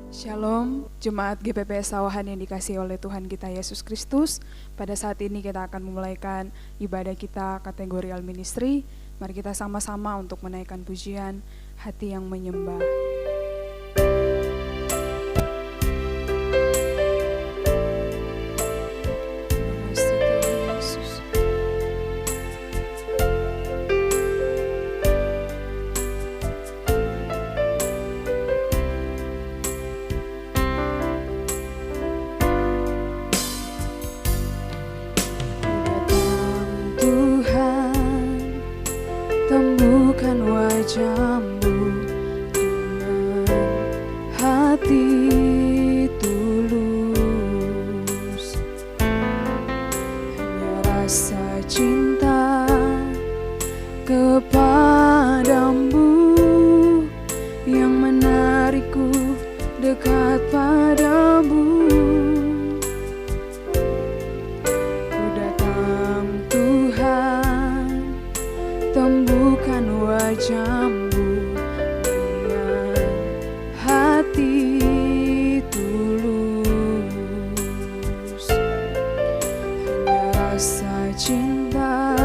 Shalom, Jemaat GPP Sawahan yang dikasihi oleh Tuhan kita Yesus Kristus. Pada saat ini kita akan memulaikan ibadah kita kategori Al Ministry. Mari kita sama-sama untuk menaikkan pujian Hati yang Menyembah. Wajahmu dengan hati tulus, hanya rasa cinta kepadamu yang menarikku dekat padamu. Ku datang Tuhan, temukan wajahmu dengan hati tulus, hanya rasa cinta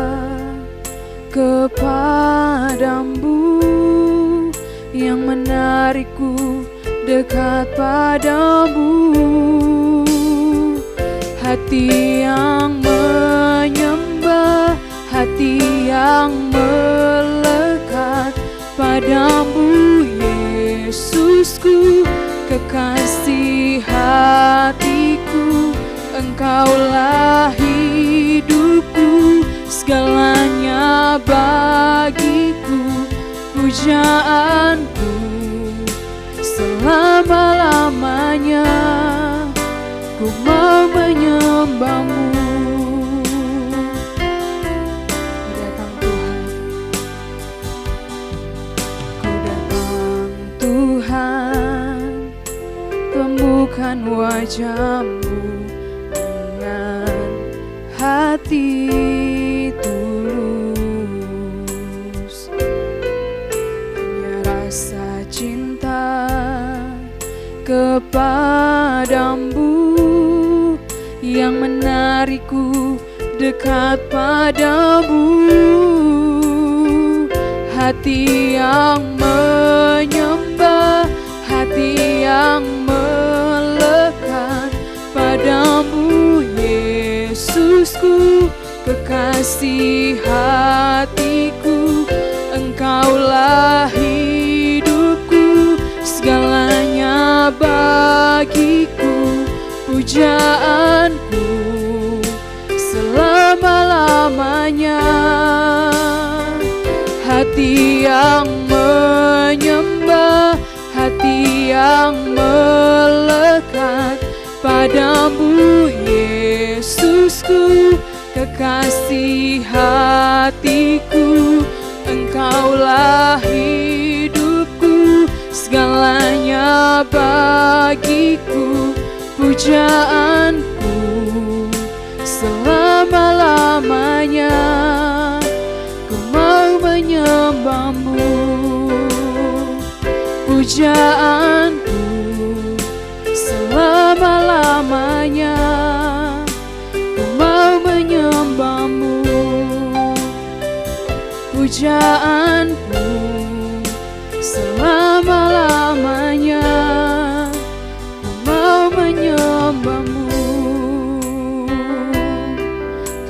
kepadamu yang menarikku dekat padamu. Hati yang menyembah, hati yang melekat padamu, Yesusku, kekasih hatiku. Engkaulah hidupku, segalanya bagiku, pujaanku selama-lamanya. Ku mau menyembahmu. Temukan wajahmu dengan hati tulus, hanya rasa cinta kepadamu yang menarikku dekat padamu. Hati yang menyembah, hati yang melekat padamu, Yesusku, kekasih hatiku. Engkaulah hidupku, segalanya bagiku, pujaanku selama-lamanya. Hati yang menyembah, hati yang melekat padamu, Yesusku, kekasih hatiku. Engkaulah hidupku, segalanya bagiku, pujaanku selama-lamanya. Ku mau menyembahmu, pujaanku selama-lamanya. Ku mau menyembahmu, pujaanku selama-lamanya. Ku mau menyembahmu.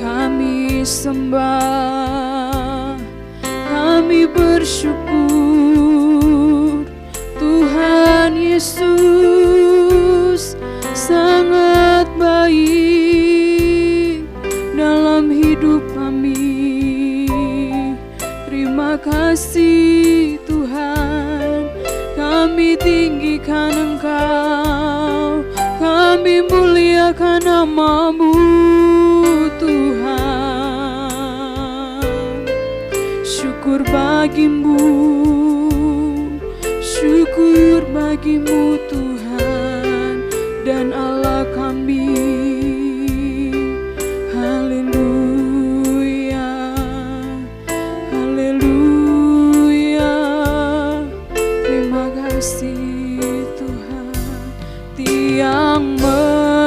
Kami sembah, kami bersyukur, Tuhan Yesus sangat baik dalam hidup kami. Terima kasih Tuhan, kami tinggikan Engkau, kami muliakan nama-Mu Tuhan. Syukur bagimu, syukur bagimu Tuhan dan Allah kami. Haleluya, haleluya. Terima kasih Tuhan.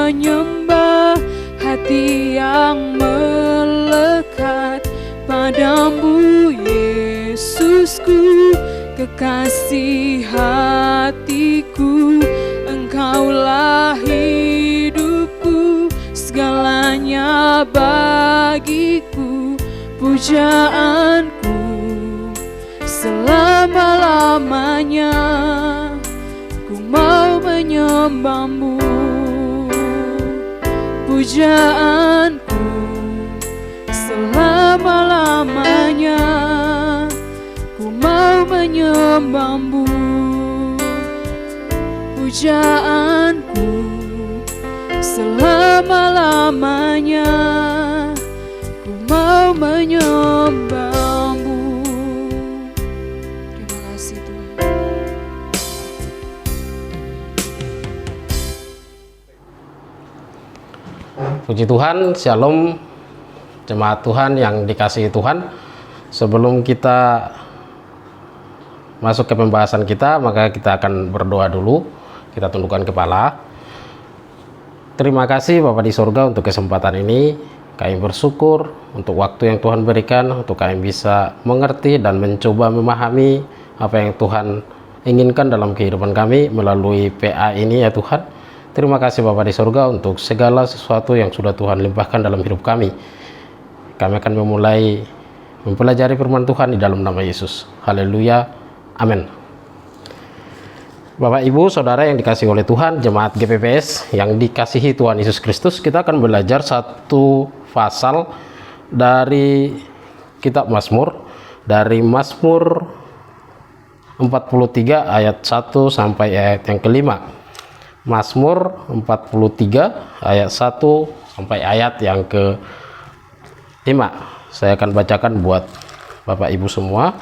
menyembah, hati yang melekat padamu Yesusku, kekasih hatiku. Engkaulah hidupku, segalanya bagiku, pujaanku selama-lamanya. Ku mau menyembahmu, pujaanku selama-lamanya. Ku mau menyembahmu, pujaanku selama-lamanya. Ku mau menyembahmu. Terima kasih Tuhan. Puji Tuhan, Shalom jemaat Tuhan yang dikasihi Tuhan. Sebelum kita masuk ke pembahasan kita, maka kita akan berdoa dulu. Kita tundukkan kepala. Terima kasih Bapa di surga untuk kesempatan ini. Kami bersyukur untuk waktu yang Tuhan berikan, untuk kami bisa mengerti dan mencoba memahami apa yang Tuhan inginkan dalam kehidupan kami melalui PA ini ya Tuhan. Terima kasih Bapa di surga untuk segala sesuatu yang sudah Tuhan limpahkan dalam hidup kami. Kami akan memulai mempelajari firman Tuhan di dalam nama Yesus. Haleluya. Amin. Bapak Ibu Saudara yang dikasihi oleh Tuhan, jemaat GPPS yang dikasihi Tuhan Yesus Kristus, kita akan belajar satu pasal dari kitab Mazmur, dari Mazmur 43 ayat 1 sampai ayat yang kelima. Mazmur 43 ayat 1 sampai ayat yang ke-5. Saya akan bacakan buat Bapak Ibu semua.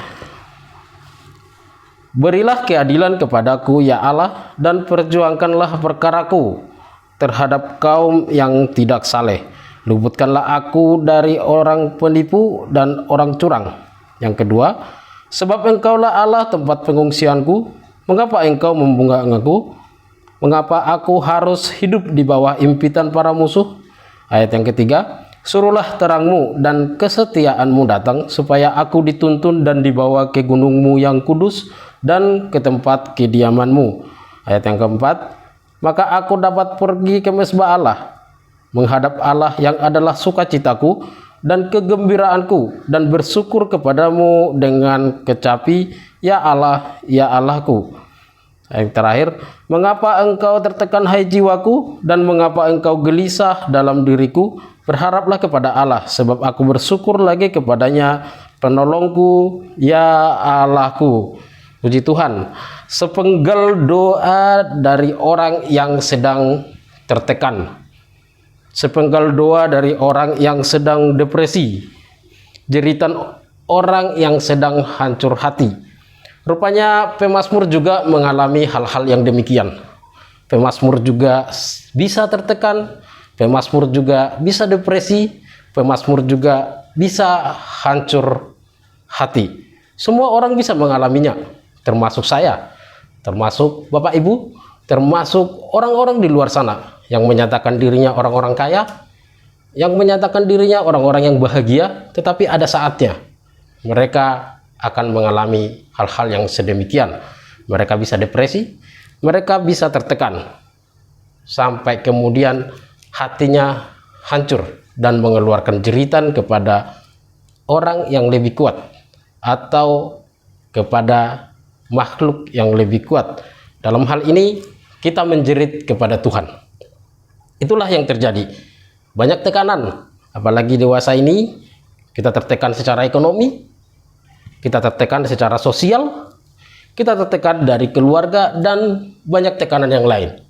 Berilah keadilan kepadaku ya Allah, dan perjuangkanlah perkaraku terhadap kaum yang tidak saleh. Luputkanlah aku dari orang penipu dan orang curang. Yang kedua, sebab Engkaulah Allah tempat pengungsianku, mengapa Engkau membungkam aku? Mengapa aku harus hidup di bawah impitan para musuh? Ayat yang ketiga, suruhlah terangmu dan kesetiaanmu datang, supaya aku dituntun dan dibawa ke gunungmu yang kudus dan ke tempat kediamanmu. Ayat yang keempat, maka aku dapat pergi ke mesbah Allah, menghadap Allah yang adalah sukacitaku dan kegembiraanku, dan bersyukur kepadamu dengan kecapi, ya Allah, ya Allahku. Yang terakhir, mengapa engkau tertekan hai jiwaku, dan mengapa engkau gelisah dalam diriku? Berharaplah kepada Allah, sebab aku bersyukur lagi kepadanya, penolongku, ya Allahku. Puji Tuhan, sepenggal doa dari orang yang sedang tertekan, sepenggal doa dari orang yang sedang depresi, jeritan orang yang sedang hancur hati. Rupanya pemazmur juga mengalami hal-hal yang demikian. Pemazmur juga bisa tertekan, pemazmur juga bisa depresi, pemazmur juga bisa hancur hati. Semua orang bisa mengalaminya, termasuk saya, termasuk Bapak Ibu, termasuk orang-orang di luar sana yang menyatakan dirinya orang-orang kaya, yang menyatakan dirinya orang-orang yang bahagia, tetapi ada saatnya mereka akan mengalami hal-hal yang sedemikian. Mereka bisa depresi, mereka bisa tertekan, sampai kemudian hatinya hancur dan mengeluarkan jeritan kepada orang yang lebih kuat atau kepada makhluk yang lebih kuat. Dalam hal ini kita menjerit kepada Tuhan. Itulah yang terjadi. Banyak tekanan, apalagi dewasa ini kita tertekan secara ekonomi, kita tertekan secara sosial, kita tertekan dari keluarga, dan banyak tekanan yang lain.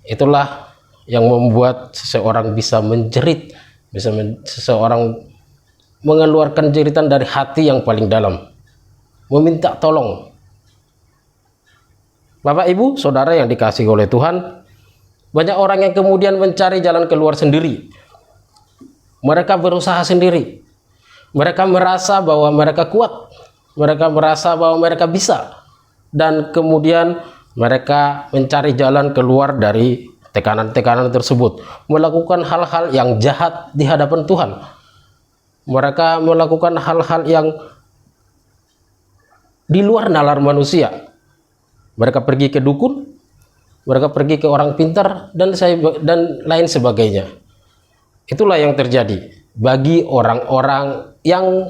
Itulah yang membuat seseorang bisa menjerit, seseorang mengeluarkan jeritan dari hati yang paling dalam, meminta tolong. Bapak Ibu Saudara yang dikasihi oleh Tuhan, banyak orang yang kemudian mencari jalan keluar sendiri. Mereka berusaha sendiri. Mereka merasa bahwa mereka kuat, mereka merasa bahwa mereka bisa, dan kemudian mereka mencari jalan keluar dari tekanan-tekanan tersebut, melakukan hal-hal yang jahat di hadapan Tuhan. Mereka melakukan hal-hal yang di luar nalar manusia. Mereka pergi ke dukun, mereka pergi ke orang pintar, dan lain sebagainya. Itulah yang terjadi bagi orang-orang yang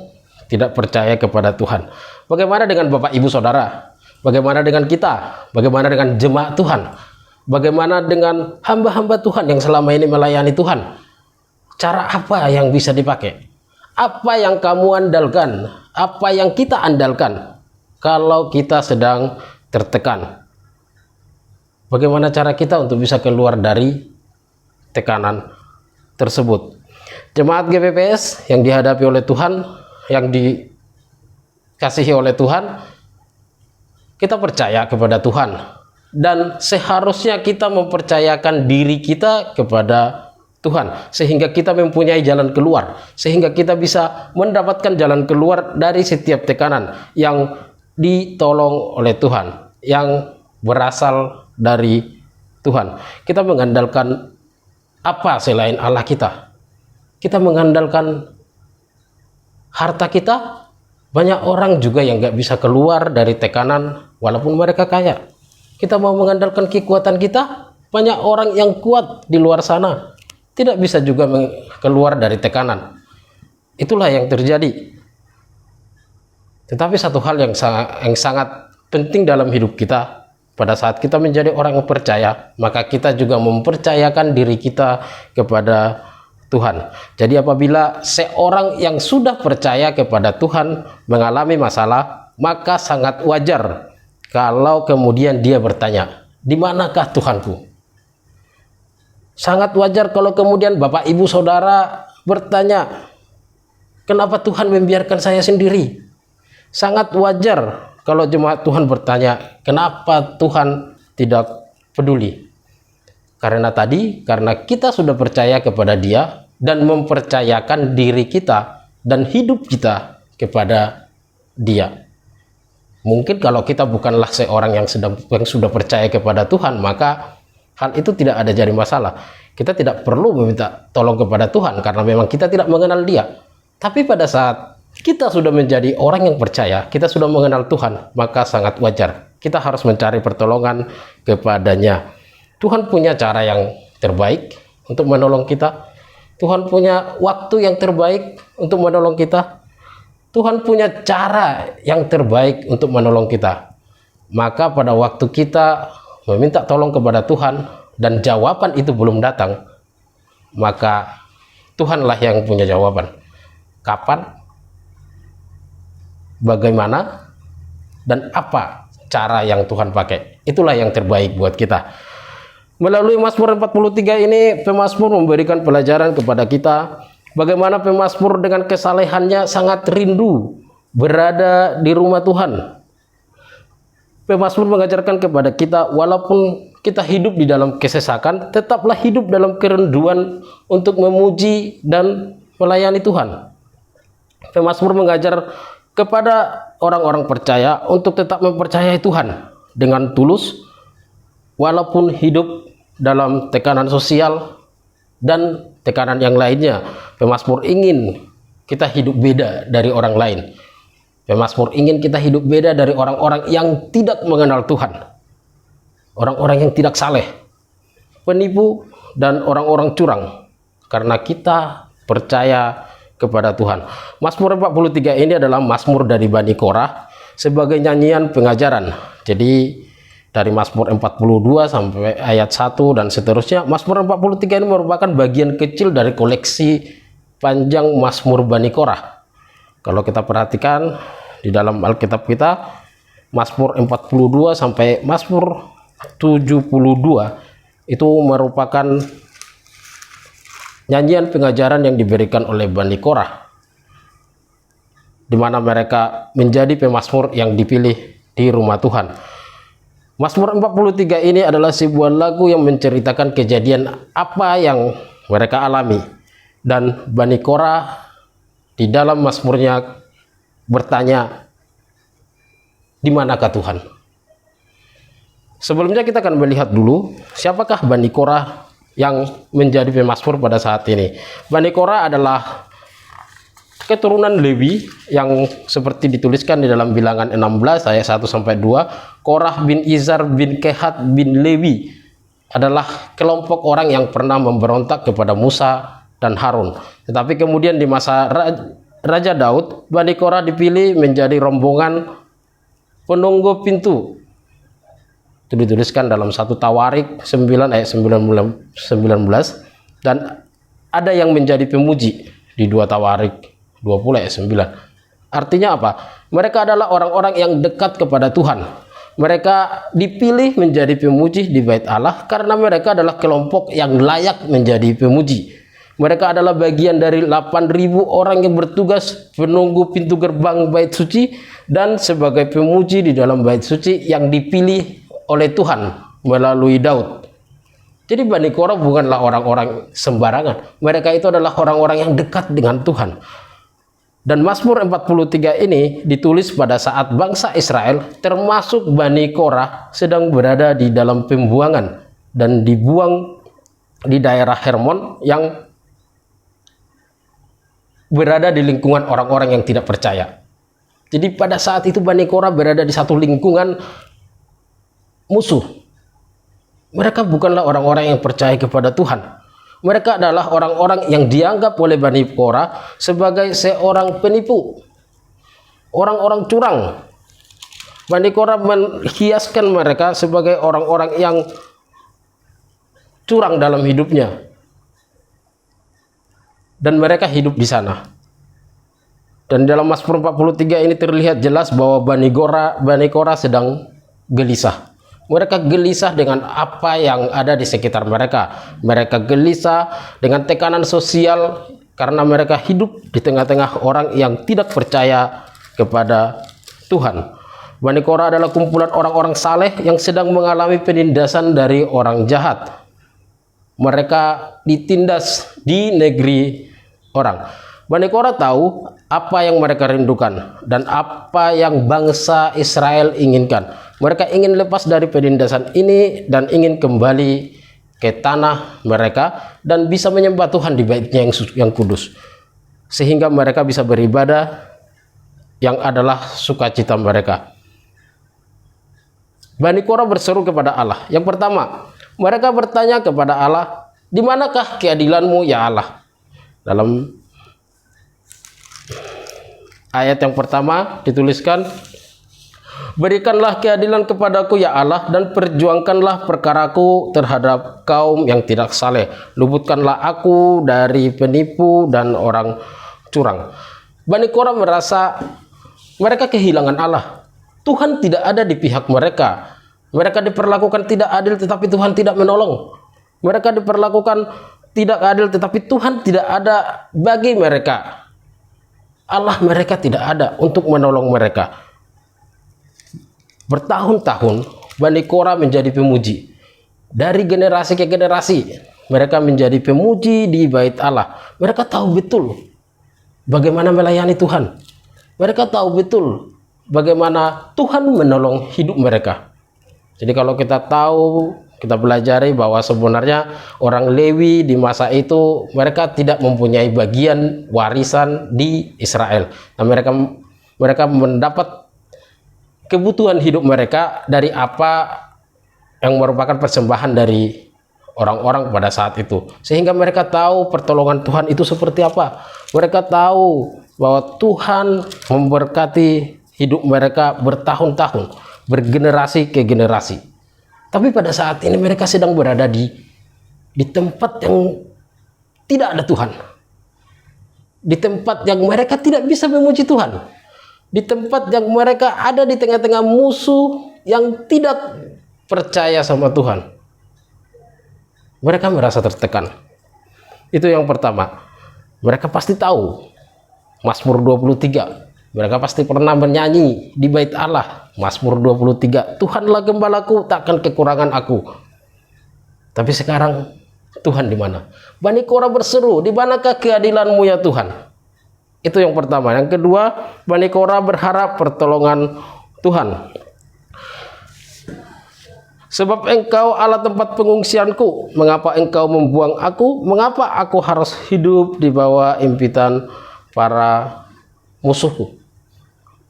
tidak percaya kepada Tuhan. Bagaimana dengan Bapak Ibu Saudara? Bagaimana dengan kita? Bagaimana dengan jemaat Tuhan? Bagaimana dengan hamba-hamba Tuhan yang selama ini melayani Tuhan? Cara apa yang bisa dipakai? Apa yang kamu andalkan? Apa yang kita andalkan kalau kita sedang tertekan? Bagaimana cara kita untuk bisa keluar dari tekanan tersebut? Jemaat GPPS yang dihadapi oleh Tuhan, yang dikasihi oleh Tuhan, kita percaya kepada Tuhan, dan seharusnya kita mempercayakan diri kita kepada Tuhan, sehingga kita mempunyai jalan keluar, sehingga kita bisa mendapatkan jalan keluar dari setiap tekanan yang ditolong oleh Tuhan, yang berasal dari Tuhan. Kita mengandalkan apa selain Allah kita? Kita mengandalkan harta kita. Banyak orang juga yang gak bisa keluar dari tekanan walaupun mereka kaya. Kita mau mengandalkan kekuatan kita. Banyak orang yang kuat di luar sana tidak bisa juga keluar dari tekanan. Itulah yang terjadi. Tetapi satu hal yang sangat penting dalam hidup kita, pada saat kita menjadi orang yang percaya, maka kita juga mempercayakan diri kita kepada Tuhan. Jadi apabila seorang yang sudah percaya kepada Tuhan mengalami masalah, maka sangat wajar kalau kemudian dia bertanya, di manakah Tuhanku? Sangat wajar kalau kemudian Bapak Ibu Saudara bertanya, kenapa Tuhan membiarkan saya sendiri? Sangat wajar kalau jemaat Tuhan bertanya, kenapa Tuhan tidak peduli? Karena kita sudah percaya kepada Dia dan mempercayakan diri kita dan hidup kita kepada Dia. Mungkin kalau kita bukanlah seorang yang sudah percaya kepada Tuhan, maka hal itu tidak ada jadi masalah. Kita tidak perlu meminta tolong kepada Tuhan karena memang kita tidak mengenal Dia. Tapi pada saat kita sudah menjadi orang yang percaya, kita sudah mengenal Tuhan, maka sangat wajar kita harus mencari pertolongan kepadanya. Tuhan punya cara yang terbaik untuk menolong kita. Tuhan punya waktu yang terbaik untuk menolong kita. Tuhan punya cara yang terbaik untuk menolong kita. Maka pada waktu kita meminta tolong kepada Tuhan dan jawaban itu belum datang, maka Tuhanlah yang punya jawaban. Kapan, bagaimana, dan apa cara yang Tuhan pakai, itulah yang terbaik buat kita. Melalui Mazmur 43 ini, pemazmur memberikan pelajaran kepada kita bagaimana pemazmur dengan kesalehannya sangat rindu berada di rumah Tuhan. Pemazmur mengajarkan kepada kita, walaupun kita hidup di dalam kesesakan, tetaplah hidup dalam kerinduan untuk memuji dan melayani Tuhan. Pemazmur mengajar kepada orang-orang percaya untuk tetap mempercayai Tuhan dengan tulus, walaupun hidup dalam tekanan sosial dan tekanan yang lainnya. Pemazmur ingin kita hidup beda dari orang lain. Pemazmur ingin kita hidup beda dari orang-orang yang tidak mengenal Tuhan, orang-orang yang tidak saleh, penipu, dan orang-orang curang, karena kita percaya kepada Tuhan. Mazmur 43 ini adalah mazmur dari Bani Korah sebagai nyanyian pengajaran. Jadi dari Mazmur 42 sampai ayat 1 dan seterusnya, Mazmur 43 ini merupakan bagian kecil dari koleksi panjang Mazmur Bani Korah. Kalau kita perhatikan di dalam Alkitab kita, Mazmur 42 sampai Mazmur 72 itu merupakan nyanyian pengajaran yang diberikan oleh Bani Korah, di mana mereka menjadi pemazmur yang dipilih di rumah Tuhan. Mazmur 43 ini adalah sebuah lagu yang menceritakan kejadian apa yang mereka alami, dan Bani Korah di dalam mazmurnya bertanya, di manakah Tuhan? Sebelumnya kita akan melihat dulu siapakah Bani Korah yang menjadi pemazmur pada saat ini. Bani Korah adalah keturunan Lewi yang seperti dituliskan di dalam Bilangan 16 ayat 1 sampai 2. Korah bin Izhar bin Kehat bin Lewi adalah kelompok orang yang pernah memberontak kepada Musa dan Harun. Tetapi kemudian di masa Raja Daud, Bani Korah dipilih menjadi rombongan penunggu pintu. Itu dituliskan dalam 1 Tawarik 9 ayat 19, dan ada yang menjadi pemuji di 2 Tawarik 20 ayat 9. Artinya apa? Mereka adalah orang-orang yang dekat kepada Tuhan. Mereka dipilih menjadi pemuji di Bait Allah karena mereka adalah kelompok yang layak menjadi pemuji. Mereka adalah bagian dari 8.000 orang yang bertugas menunggu pintu gerbang Bait Suci dan sebagai pemuji di dalam Bait Suci yang dipilih oleh Tuhan melalui Daud. Jadi Bani Korah bukanlah orang-orang sembarangan. Mereka itu adalah orang-orang yang dekat dengan Tuhan. Dan Mazmur 43 ini ditulis pada saat bangsa Israel termasuk Bani Korah sedang berada di dalam pembuangan dan dibuang di daerah Hermon yang berada di lingkungan orang-orang yang tidak percaya. Jadi pada saat itu Bani Korah berada di satu lingkungan musuh. Mereka bukanlah orang-orang yang percaya kepada Tuhan. Mereka adalah orang-orang yang dianggap oleh Bani Korah sebagai seorang penipu, orang-orang curang. Bani Korah menghiaskan mereka sebagai orang-orang yang curang dalam hidupnya, dan mereka hidup di sana. Dan dalam Mazmur 43 ini terlihat jelas bahwa Bani Korah sedang gelisah. Mereka gelisah dengan apa yang ada di sekitar mereka. Mereka gelisah dengan tekanan sosial karena mereka hidup di tengah-tengah orang yang tidak percaya kepada Tuhan. Bani Korah adalah kumpulan orang-orang saleh yang sedang mengalami penindasan dari orang jahat. Mereka ditindas di negeri orang. Bani Korah tahu apa yang mereka rindukan dan apa yang bangsa Israel inginkan. Mereka ingin lepas dari penindasan ini dan ingin kembali ke tanah mereka dan bisa menyembah Tuhan di Bait-Nya yang kudus, sehingga mereka bisa beribadah yang adalah sukacita mereka. Bani Korah berseru kepada Allah. Yang pertama, mereka bertanya kepada Allah, "Di manakah keadilan-Mu ya Allah?" Dalam ayat yang pertama dituliskan, "Berikanlah keadilan kepadaku ya Allah, dan perjuangkanlah perkaraku terhadap kaum yang tidak saleh. Luputkanlah aku dari penipu dan orang curang." Bani Korah merasa mereka kehilangan Allah. Tuhan tidak ada di pihak mereka. Mereka diperlakukan tidak adil, tetapi Tuhan tidak menolong. Mereka diperlakukan tidak adil, tetapi Tuhan tidak ada bagi mereka. Allah mereka tidak ada untuk menolong mereka. Bertahun-tahun Bani Korah menjadi pemuji. Dari generasi ke generasi mereka menjadi pemuji di Bait Allah. Mereka tahu betul bagaimana melayani Tuhan. Mereka tahu betul bagaimana Tuhan menolong hidup mereka. Jadi kalau kita tahu, kita pelajari bahwa sebenarnya orang Lewi di masa itu mereka tidak mempunyai bagian warisan di Israel. Nah, mereka mendapat kebutuhan hidup mereka dari apa yang merupakan persembahan dari orang-orang pada saat itu, sehingga mereka tahu pertolongan Tuhan itu seperti apa. Mereka tahu bahwa Tuhan memberkati hidup mereka bertahun-tahun, bergenerasi ke generasi. Tapi pada saat ini mereka sedang berada di tempat yang tidak ada Tuhan, di tempat yang mereka tidak bisa memuji Tuhan, di tempat yang mereka ada di tengah-tengah musuh yang tidak percaya sama Tuhan. Mereka merasa tertekan. Itu yang pertama. Mereka pasti tahu Mazmur 23. Mereka pasti pernah bernyanyi di Bait Allah. Mazmur 23, "Tuhanlah gembalaku, takkan kekurangan aku." Tapi sekarang Tuhan di mana? Bani Korah berseru, "Di manakah keadilan-Mu ya Tuhan?" Itu yang pertama. Yang kedua, Bani Korah berharap pertolongan Tuhan. Sebab Engkau Allah tempat pengungsianku, mengapa Engkau membuang aku? Mengapa aku harus hidup di bawah impitan para musuhku?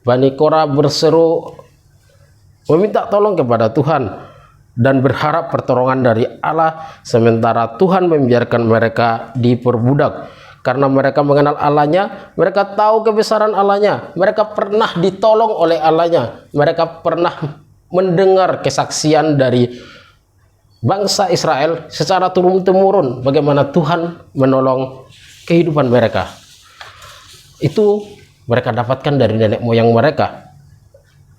Bani Korah berseru meminta tolong kepada Tuhan dan berharap pertolongan dari Allah, sementara Tuhan membiarkan mereka diperbudak. Karena mereka mengenal Allahnya, mereka tahu kebesaran Allahnya, mereka pernah ditolong oleh Allahnya, mereka pernah mendengar kesaksian dari bangsa Israel secara turun-temurun bagaimana Tuhan menolong kehidupan mereka. Itu mereka dapatkan dari nenek moyang mereka.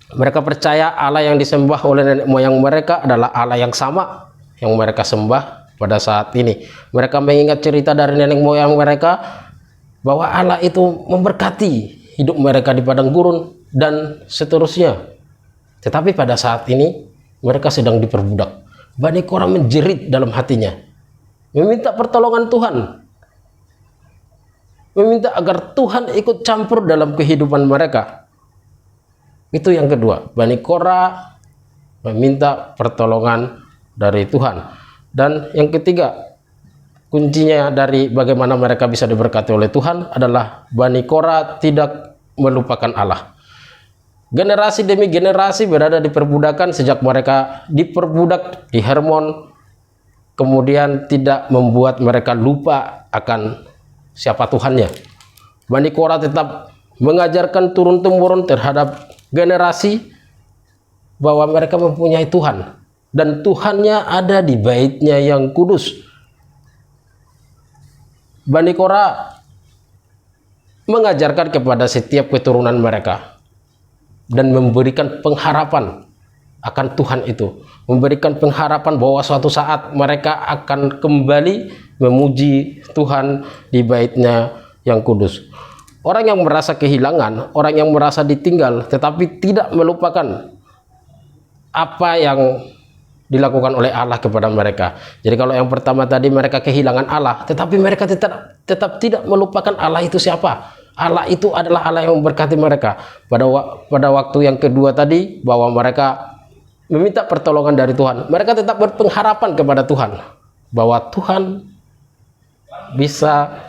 Mereka percaya Allah yang disembah oleh nenek moyang mereka adalah Allah yang sama yang mereka sembah pada saat ini. Mereka mengingat cerita dari nenek moyang mereka bahwa Allah itu memberkati hidup mereka di padang gurun dan seterusnya. Tetapi pada saat ini mereka sedang diperbudak. Bani Korah menjerit dalam hatinya, meminta pertolongan Tuhan, meminta agar Tuhan ikut campur dalam kehidupan mereka. Itu yang kedua, Bani Korah meminta pertolongan dari Tuhan. Dan yang ketiga, kuncinya dari bagaimana mereka bisa diberkati oleh Tuhan adalah Bani Korah tidak melupakan Allah. Generasi demi generasi berada di perbudakan sejak mereka diperbudak di Hermon, kemudian tidak membuat mereka lupa akan siapa Tuhannya. Bani Korah tetap mengajarkan turun-temurun terhadap generasi bahwa mereka mempunyai Tuhan dan Tuhannya ada di Bait-Nya yang kudus. Bani Korah mengajarkan kepada setiap keturunan mereka dan memberikan pengharapan akan Tuhan itu, memberikan pengharapan bahwa suatu saat mereka akan kembali memuji Tuhan di Bait-Nya yang kudus. Orang yang merasa kehilangan, orang yang merasa ditinggal tetapi tidak melupakan apa yang dilakukan oleh Allah kepada mereka. Jadi kalau yang pertama tadi mereka kehilangan Allah, tetapi mereka tetap tidak melupakan Allah itu siapa. Allah itu adalah Allah yang memberkati mereka. Pada waktu yang kedua tadi, bahwa mereka meminta pertolongan dari Tuhan, mereka tetap berpengharapan kepada Tuhan bahwa Tuhan bisa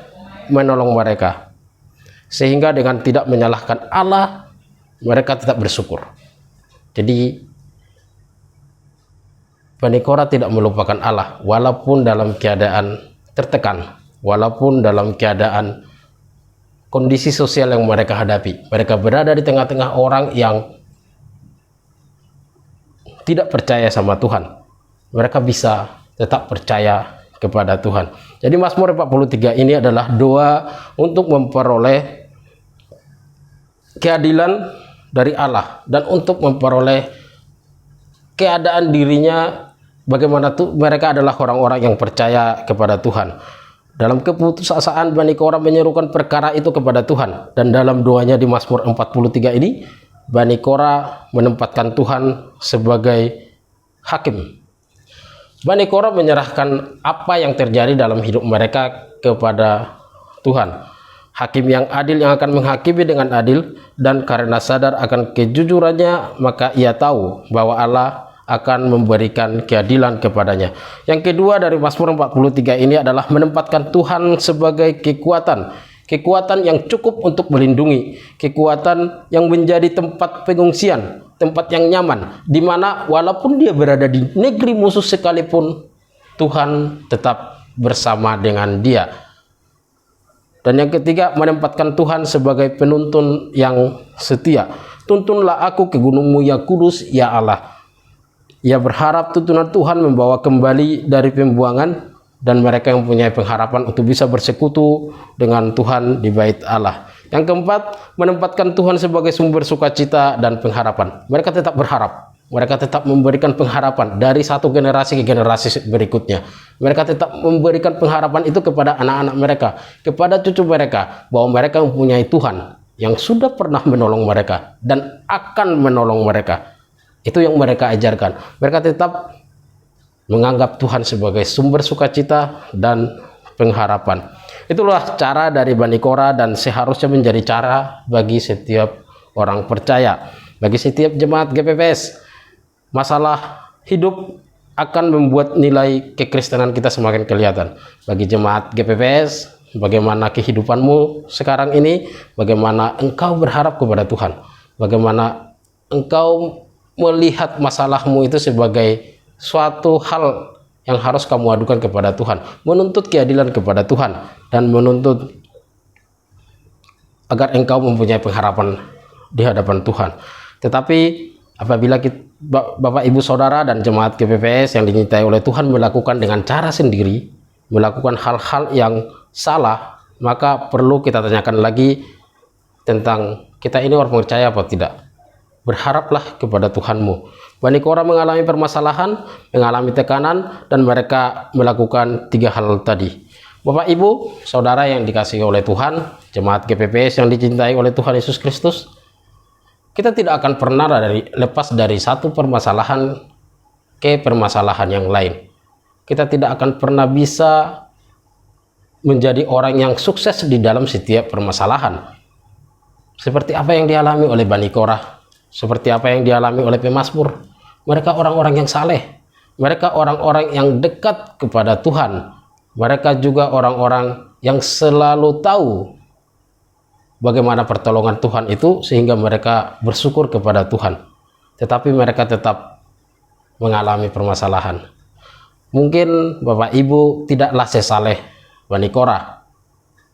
menolong mereka, sehingga dengan tidak menyalahkan Allah mereka tetap bersyukur. Jadi Bani Korah tidak melupakan Allah walaupun dalam keadaan tertekan, walaupun dalam keadaan kondisi sosial yang mereka hadapi. Mereka berada di tengah-tengah orang yang tidak percaya sama Tuhan. Mereka bisa tetap percaya kepada Tuhan. Jadi Mazmur 43 ini adalah doa untuk memperoleh keadilan dari Allah dan untuk memperoleh keadaan dirinya bagaimana mereka adalah orang-orang yang percaya kepada Tuhan. Dalam keputusasaan Bani Korah menyerukan perkara itu kepada Tuhan, dan dalam doanya di Mazmur 43 ini Bani Korah menempatkan Tuhan sebagai hakim. Bani Korah menyerahkan apa yang terjadi dalam hidup mereka kepada Tuhan, hakim yang adil yang akan menghakimi dengan adil, dan karena sadar akan kejujurannya maka ia tahu bahwa Allah akan memberikan keadilan kepadanya. Yang kedua dari Mazmur 43 ini adalah menempatkan Tuhan sebagai kekuatan yang cukup untuk melindungi, kekuatan yang menjadi tempat pengungsian, tempat yang nyaman, di mana walaupun dia berada di negeri musuh sekalipun, Tuhan tetap bersama dengan dia. Dan yang ketiga, menempatkan Tuhan sebagai penuntun yang setia. Tuntunlah aku ke gunung-Mu yang kudus, ya Allah. Ia berharap tuntunan Tuhan membawa kembali dari pembuangan, dan mereka yang mempunyai pengharapan untuk bisa bersekutu dengan Tuhan di Bait Allah. Yang keempat, menempatkan Tuhan sebagai sumber sukacita dan pengharapan. Mereka tetap berharap, mereka tetap memberikan pengharapan dari satu generasi ke generasi berikutnya. Mereka tetap memberikan pengharapan itu kepada anak-anak mereka, kepada cucu mereka, bahwa mereka mempunyai Tuhan yang sudah pernah menolong mereka dan akan menolong mereka. Itu yang mereka ajarkan. Mereka tetap menganggap Tuhan sebagai sumber sukacita dan pengharapan. Itulah cara dari Bani Korah dan seharusnya menjadi cara bagi setiap orang percaya, bagi setiap jemaat GPPS. Masalah hidup akan membuat nilai kekristenan kita semakin kelihatan. Bagi jemaat GPPS, bagaimana kehidupanmu sekarang ini, bagaimana engkau berharap kepada Tuhan, bagaimana engkau melihat masalahmu itu sebagai suatu hal yang harus kamu adukan kepada Tuhan, menuntut keadilan kepada Tuhan, dan menuntut agar engkau mempunyai pengharapan di hadapan Tuhan. Tetapi apabila Bapak Ibu Saudara dan jemaat GPPS yang dicintai oleh Tuhan melakukan dengan cara sendiri, melakukan hal-hal yang salah, maka perlu kita tanyakan lagi tentang kita ini orang percaya apa tidak. Berharaplah kepada Tuhanmu. Bani Korah mengalami permasalahan, mengalami tekanan, dan mereka melakukan 3 hal tadi. Bapak Ibu Saudara yang dikasihi oleh Tuhan, jemaat GPPS yang dicintai oleh Tuhan Yesus Kristus, kita tidak akan pernah lepas dari satu permasalahan ke permasalahan yang lain. Kita tidak akan pernah bisa menjadi orang yang sukses di dalam setiap permasalahan. Seperti apa yang dialami oleh Bani Korah, seperti apa yang dialami oleh pemazmur. Mereka orang-orang yang saleh, mereka orang-orang yang dekat kepada Tuhan. Mereka juga orang-orang yang selalu tahu bagaimana pertolongan Tuhan itu, sehingga mereka bersyukur kepada Tuhan. Tetapi mereka tetap mengalami permasalahan. Mungkin Bapak Ibu tidaklah sesaleh Bani Korah,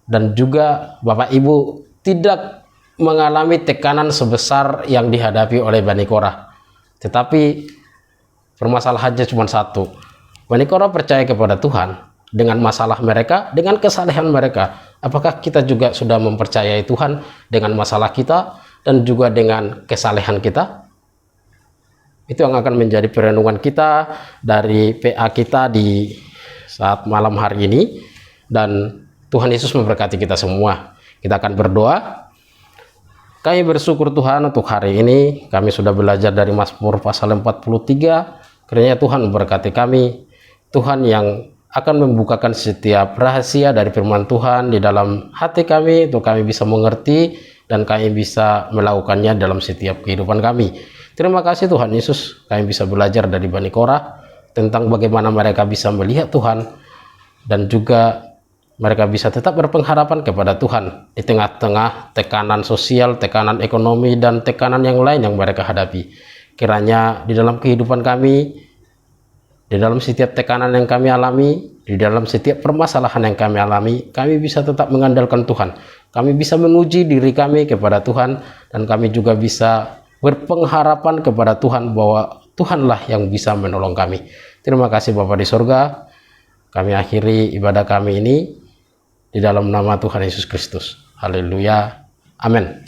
dan juga Bapak Ibu tidak mengalami tekanan sebesar yang dihadapi oleh Bani Korah. Tetapi permasalahannya cuma satu. Bani Korah percaya kepada Tuhan dengan masalah mereka, dengan kesalehan mereka. Apakah kita juga sudah mempercayai Tuhan dengan masalah kita dan juga dengan kesalehan kita? Itu yang akan menjadi perenungan kita dari PA kita di saat malam hari ini. Dan Tuhan Yesus memberkati kita semua. Kita akan berdoa. Kami bersyukur Tuhan untuk hari ini. Kami sudah belajar dari Mazmur pasal 43. Kiranya Tuhan memberkati kami. Tuhan yang akan membukakan setiap rahasia dari firman Tuhan di dalam hati kami, untuk kami bisa mengerti dan kami bisa melakukannya dalam setiap kehidupan kami. Terima kasih Tuhan Yesus, kami bisa belajar dari Bani Korah tentang bagaimana mereka bisa melihat Tuhan, dan juga mereka bisa tetap berpengharapan kepada Tuhan di tengah-tengah tekanan sosial, tekanan ekonomi, dan tekanan yang lain yang mereka hadapi. Kiranya di dalam kehidupan kami, di dalam setiap tekanan yang kami alami, di dalam setiap permasalahan yang kami alami, kami bisa tetap mengandalkan Tuhan. Kami bisa menguji diri kami kepada Tuhan, dan kami juga bisa berpengharapan kepada Tuhan bahwa Tuhanlah yang bisa menolong kami. Terima kasih Bapa di surga. Kami akhiri ibadah kami ini di dalam nama Tuhan Yesus Kristus. Haleluya. Amin.